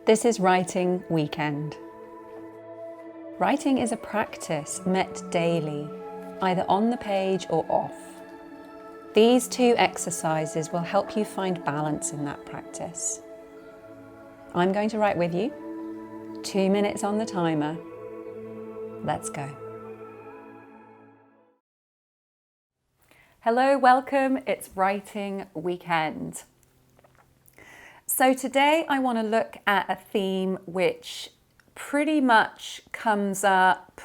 This is Writing Weekend. Writing is a practice met daily, either on the page or off. These two exercises will help you find balance in that practice. I'm going to write with you. 2 minutes on the timer. Let's go. Hello, welcome. It's Writing Weekend. So today I want to look at a theme which pretty much comes up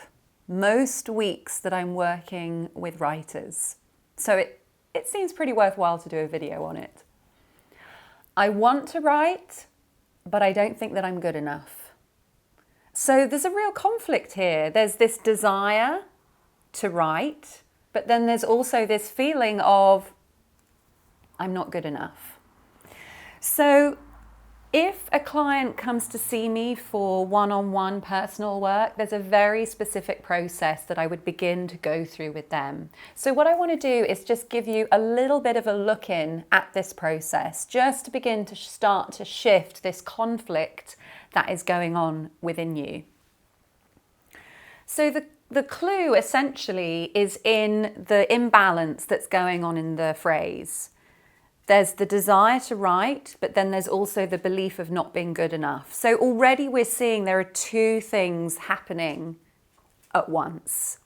most weeks that I'm working with writers. So it seems pretty worthwhile to do a video on it. I want to write, but I don't think that I'm good enough. So there's a real conflict here. There's this desire to write, but then there's also this feeling of I'm not good enough. So if a client comes to see me for one-on-one personal work, there's a very specific process that I would begin to go through with them. So what I want to do is just give you a little bit of a look in at this process, just to begin to start to shift this conflict that is going on within you. So the clue essentially is in the imbalance that's going on in the phrase. There's the desire to write, but then there's also the belief of not being good enough. So already we're seeing there are two things happening at once.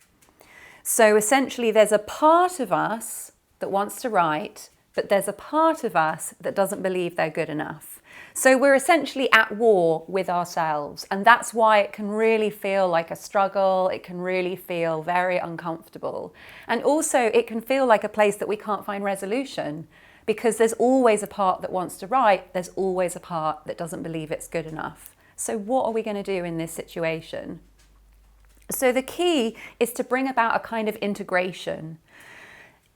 So essentially there's a part of us that wants to write, but there's a part of us that doesn't believe they're good enough. So we're essentially at war with ourselves, and that's why it can really feel like a struggle. It can really feel very uncomfortable. And also it can feel like a place that we can't find resolution, because there's always a part that wants to write, there's always a part that doesn't believe it's good enough. So what are we going to do in this situation? So the key is to bring about a kind of integration.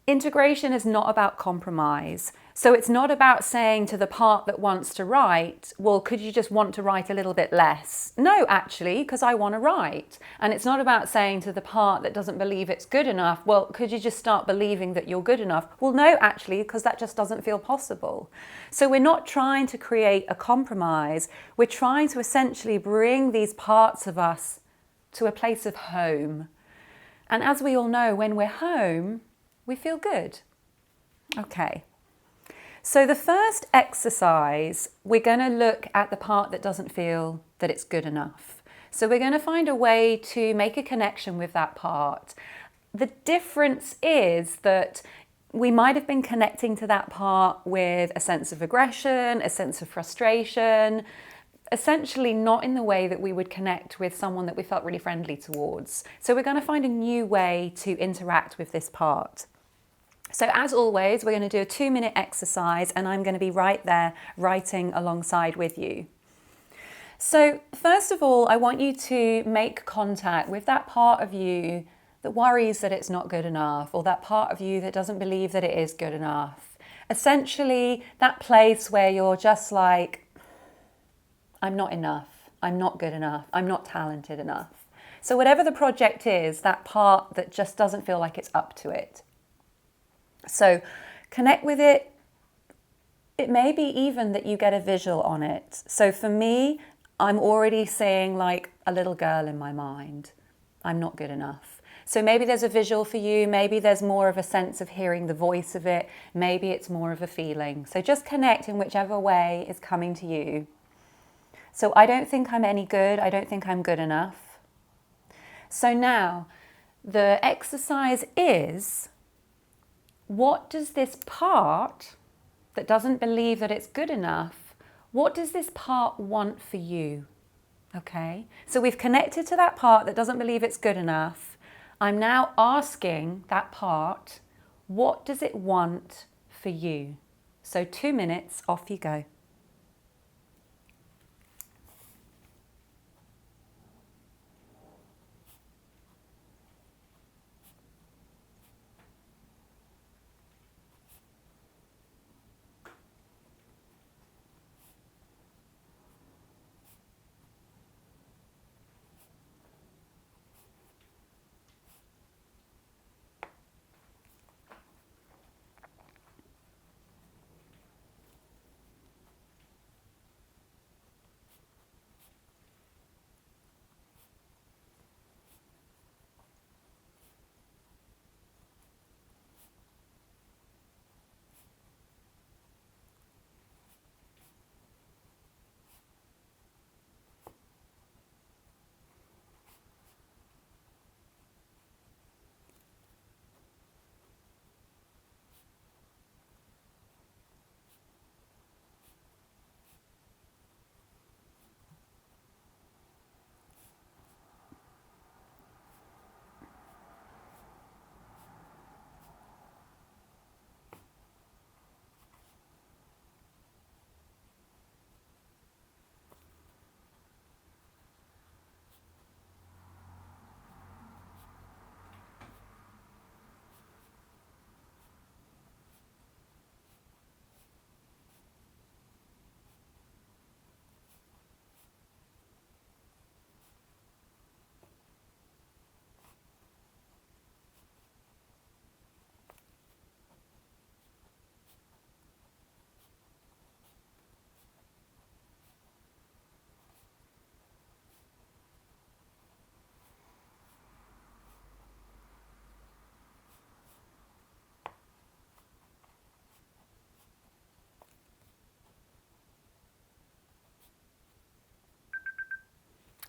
Integration is not about compromise. So it's not about saying to the part that wants to write, well, could you just want to write a little bit less? No, actually, because I want to write. And it's not about saying to the part that doesn't believe it's good enough, well, could you just start believing that you're good enough? Well, no, actually, because that just doesn't feel possible. So we're not trying to create a compromise. We're trying to essentially bring these parts of us to a place of home. And as we all know, when we're home, we feel good. Okay. So the first exercise, we're going to look at the part that doesn't feel that it's good enough. So we're going to find a way to make a connection with that part. The difference is that we might have been connecting to that part with a sense of aggression, a sense of frustration, essentially not in the way that we would connect with someone that we felt really friendly towards. So we're going to find a new way to interact with this part. So as always, we're going to do a 2-minute exercise, and I'm going to be right there writing alongside with you. So first of all, I want you to make contact with that part of you that worries that it's not good enough, or that part of you that doesn't believe that it is good enough. Essentially, that place where you're just like, I'm not enough, I'm not good enough, I'm not talented enough. So whatever the project is, that part that just doesn't feel like it's up to it. So connect with it. It may be even that you get a visual on it. So for me, I'm already seeing like a little girl in my mind. I'm not good enough. So maybe there's a visual for you. Maybe there's more of a sense of hearing the voice of it. Maybe it's more of a feeling. So just connect in whichever way is coming to you. So I don't think I'm any good. I don't think I'm good enough. So now the exercise is, what does this part that doesn't believe that it's good enough, what does this part want for you? Okay, so we've connected to that part that doesn't believe it's good enough. I'm now asking that part, what does it want for you? So 2 minutes, off you go.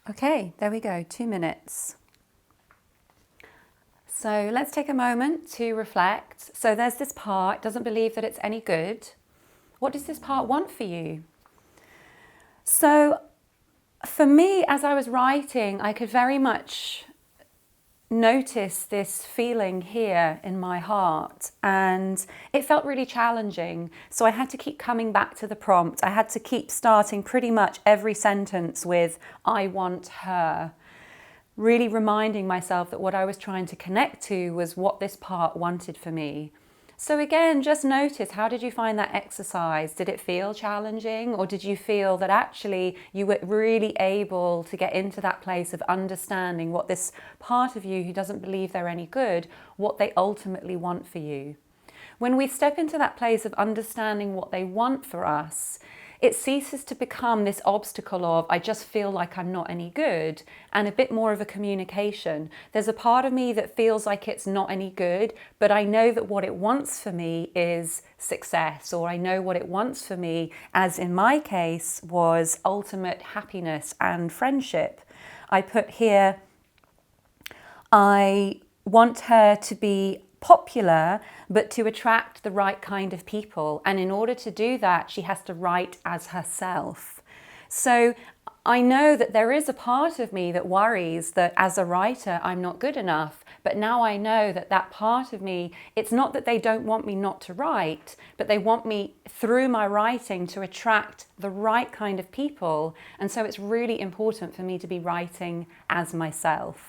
Okay, there we go, 2 minutes. So let's take a moment to reflect. So there's this part, doesn't believe that it's any good. What does this part want for you? So for me, as I was writing, I could very much notice this feeling here in my heart, and it felt really challenging. So I had to keep coming back to the prompt. I had to keep starting pretty much every sentence with, I want her. Really reminding myself that what I was trying to connect to was what this part wanted for me. So again, just notice, how did you find that exercise? Did it feel challenging, or did you feel that actually you were really able to get into that place of understanding what this part of you who doesn't believe they're any good, what they ultimately want for you? When we step into that place of understanding what they want for us, it ceases to become this obstacle of, I just feel like I'm not any good, and a bit more of a communication. There's a part of me that feels like it's not any good, but I know that what it wants for me is success, or I know what it wants for me, as in my case, was ultimate happiness and friendship. I put here, I want her to be popular, but to attract the right kind of people. And in order to do that, she has to write as herself. So I know that there is a part of me that worries that as a writer, I'm not good enough. But now I know that that part of me, it's not that they don't want me not to write, but they want me through my writing to attract the right kind of people. And so it's really important for me to be writing as myself.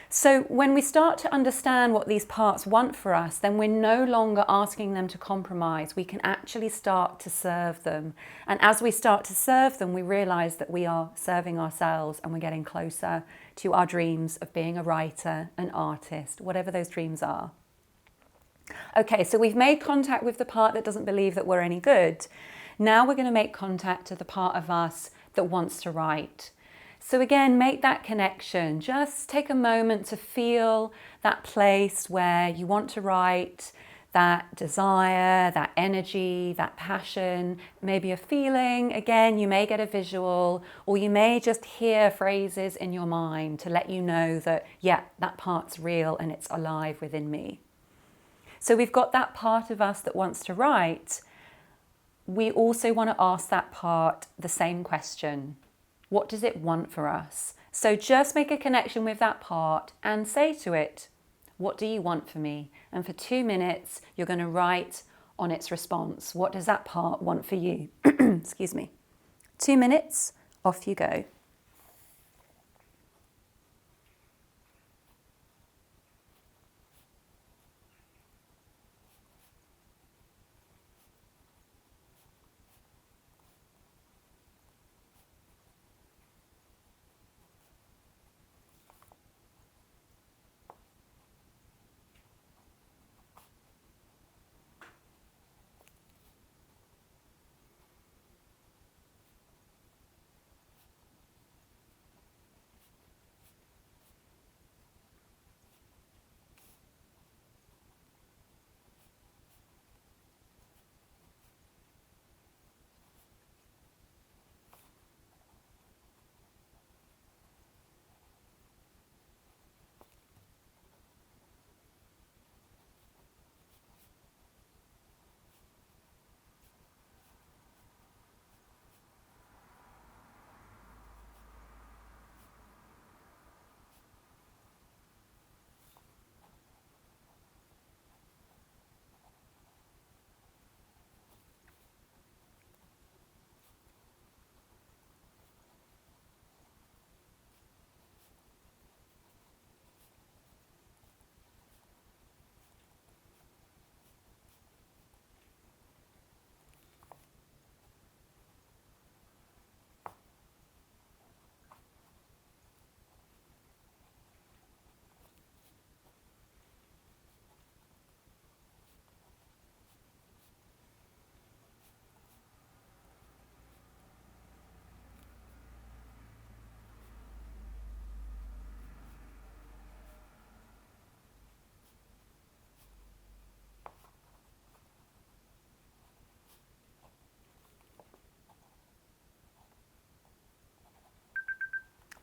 So when we start to understand what these parts want for us, then we're no longer asking them to compromise. We can actually start to serve them. And as we start to serve them, we realize that we are serving ourselves, and we're getting closer to our dreams of being a writer, an artist, whatever those dreams are. Okay, so we've made contact with the part that doesn't believe that we're any good. Now we're going to make contact to the part of us that wants to write. So again, make that connection. Just take a moment to feel that place where you want to write, that desire, that energy, that passion, maybe a feeling. Again, you may get a visual, or you may just hear phrases in your mind to let you know that, yeah, that part's real and it's alive within me. So we've got that part of us that wants to write. We also want to ask that part the same question. What does it want for us? So just make a connection with that part and say to it, what do you want for me? And for 2 minutes, you're going to write on its response. What does that part want for you? Excuse me. 2 minutes, off you go.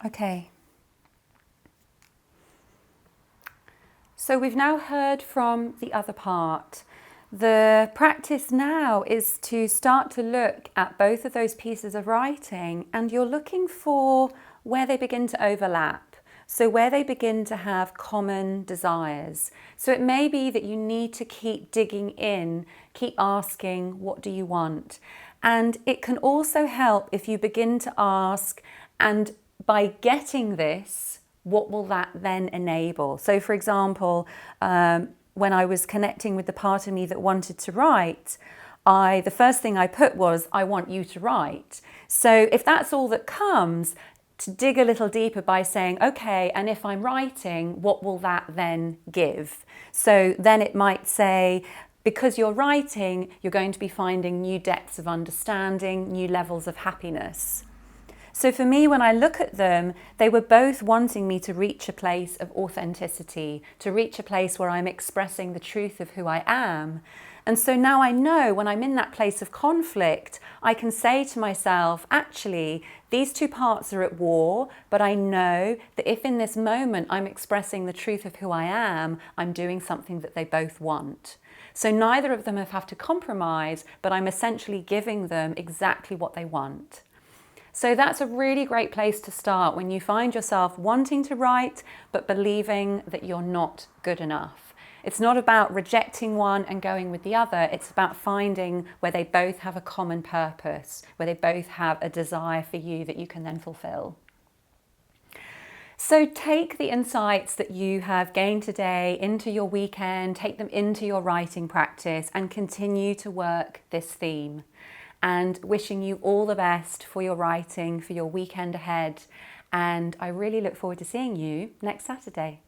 Okay. So we've now heard from the other part. The practice now is to start to look at both of those pieces of writing, and you're looking for where they begin to overlap. So where they begin to have common desires. So it may be that you need to keep digging in, keep asking, what do you want? And it can also help if you begin to ask, and by getting this, what will that then enable? So for example, when I was connecting with the part of me that wanted to write, the first thing I put was, I want you to write. So if that's all that comes, to dig a little deeper by saying, okay, and if I'm writing, what will that then give? So then it might say, because you're writing, you're going to be finding new depths of understanding, new levels of happiness. So for me, when I look at them, they were both wanting me to reach a place of authenticity, to reach a place where I'm expressing the truth of who I am. And so now I know when I'm in that place of conflict, I can say to myself, actually, these two parts are at war, but I know that if in this moment I'm expressing the truth of who I am, I'm doing something that they both want. So neither of them have to compromise, but I'm essentially giving them exactly what they want. So that's a really great place to start when you find yourself wanting to write, but believing that you're not good enough. It's not about rejecting one and going with the other. It's about finding where they both have a common purpose, where they both have a desire for you that you can then fulfill. So take the insights that you have gained today into your weekend, take them into your writing practice, and continue to work this theme. And wishing you all the best for your writing, for your weekend ahead. And I really look forward to seeing you next Saturday.